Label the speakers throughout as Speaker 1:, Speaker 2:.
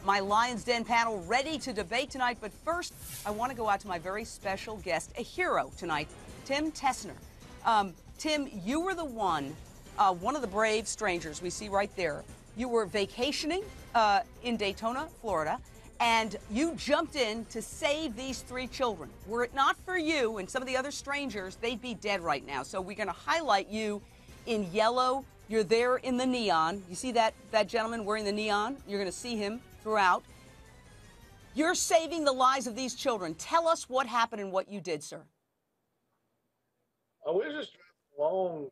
Speaker 1: My Lion's Den panel ready to debate tonight, but first, I want to go out to my very special guest, a hero tonight, Tim Tessner. Tim, you were the one of the brave strangers we see right there. You were vacationing in Daytona, Florida, and you jumped in to save these three children. Were it not for you and some of the other strangers, they'd be dead right now. So we're going to highlight you in yellow. You're there in the neon. You see that gentleman wearing the neon? You're going to see him throughout. You're saving the lives of these children. Tell us what happened and what you did, sir.
Speaker 2: We was just driving along,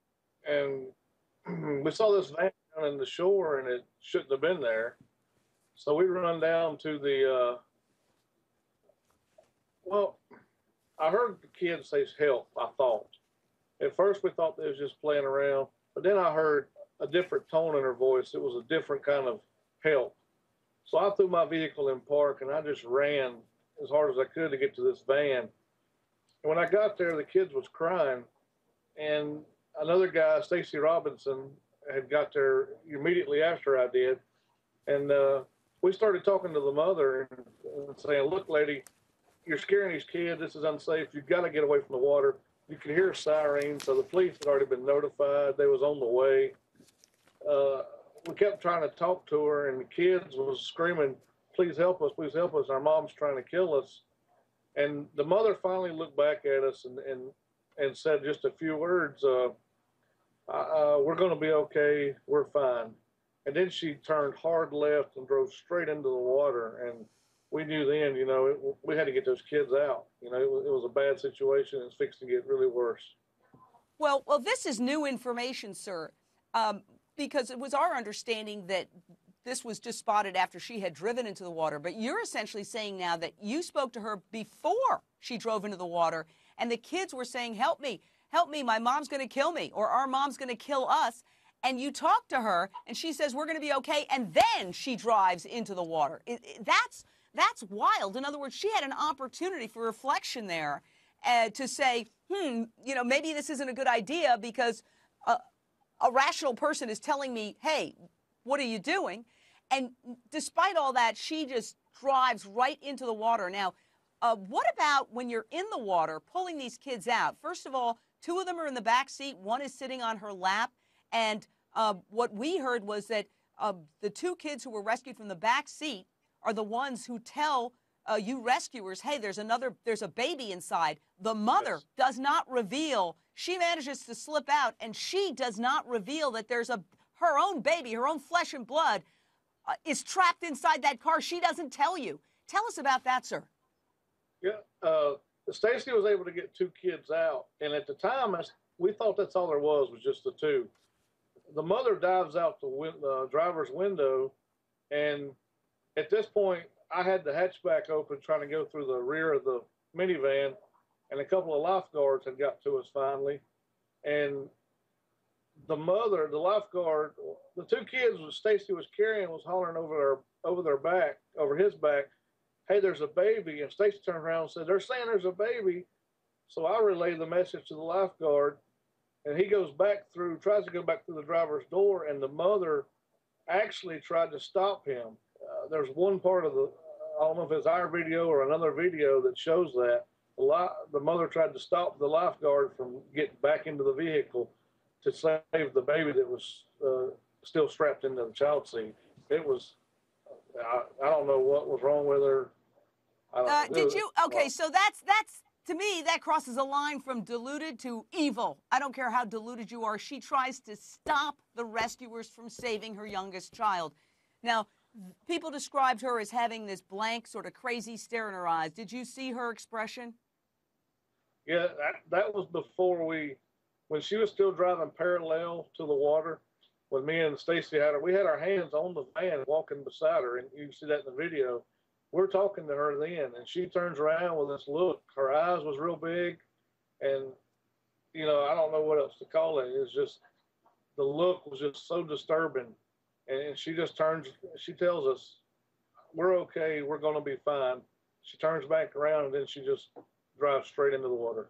Speaker 2: and we saw this van down in the shore, and it shouldn't have been there. So we run down to the, well, I heard the kids say help, I thought. At first we thought they was just playing around, but then I heard a different tone in her voice. It was a different kind of help. So I threw my vehicle in park, and I just ran as hard as I could to get to this van. And when I got there, the kids was crying, and another guy, Stacy Robinson, had got there immediately after I did. And we started talking to the mother and saying, look, lady, you're scaring these kids. This is unsafe. You've got to get away from the water. You could hear sirens, so the police had already been notified. They was on the way. We kept trying to talk to her, and the kids was screaming, please help us, please help us. Our mom's trying to kill us. And the mother finally looked back at us and said just a few words, we're going to be okay, we're fine. And then she turned hard left and drove straight into the water. And we knew then, you know, we had to get those kids out. You know, it was a bad situation. It's fixing to get really worse.
Speaker 1: Well, this is new information, sir, because it was our understanding that this was just spotted after she had driven into the water. But you're essentially saying now that you spoke to her before she drove into the water, and the kids were saying, help me, my mom's going to kill me, or our mom's going to kill us. And you talk to her, and she says, we're going to be okay, and then she drives into the water. That's wild. In other words, she had an opportunity for reflection there to say, you know, maybe this isn't a good idea because a rational person is telling me, hey, what are you doing? And despite all that, she just drives right into the water. Now, what about when you're in the water pulling these kids out? First of all, two of them are in the back seat. One is sitting on her lap. And what we heard was that the two kids who were rescued from the back seat are the ones who tell you rescuers, hey, there's a baby inside. The mother does not reveal. She manages to slip out, and she does not reveal that there's her own baby, her own flesh and blood, is trapped inside that car. She doesn't tell you. Tell us about that, sir.
Speaker 2: Yeah, Stacy was able to get two kids out, and at the time, we thought that's all there was just the two. The mother dives out the driver's window, and at this point, I had the hatchback open trying to go through the rear of the minivan, and a couple of lifeguards had got to us finally. And the mother, the lifeguard, the two kids Stacy was carrying was hollering over his back, hey, there's a baby. And Stacy turned around and said, they're saying there's a baby. So I relayed the message to the lifeguard, and he tries to go back through the driver's door, and the mother actually tried to stop him. There's one part of I don't know if it's our video or another video that shows that. The mother tried to stop the lifeguard from getting back into the vehicle to save the baby that was still strapped into the child seat. It was, I don't know what was wrong with her.
Speaker 1: Okay, so that's, to me, that crosses a line from deluded to evil. I don't care how deluded you are. She tries to stop the rescuers from saving her youngest child. Now, people described her as having this blank, sort of crazy stare in her eyes. Did you see her expression?
Speaker 2: Yeah, that was before when she was still driving parallel to the water. When me and Stacy we had our hands on the van walking beside her, and you can see that in the video. We're talking to her then, and she turns around with this look. Her eyes was real big, and, you know, I don't know what else to call it. It's just, the look was just so disturbing. And she just she tells us, we're okay, we're going to be fine. She turns back around, and then she just drives straight into the water.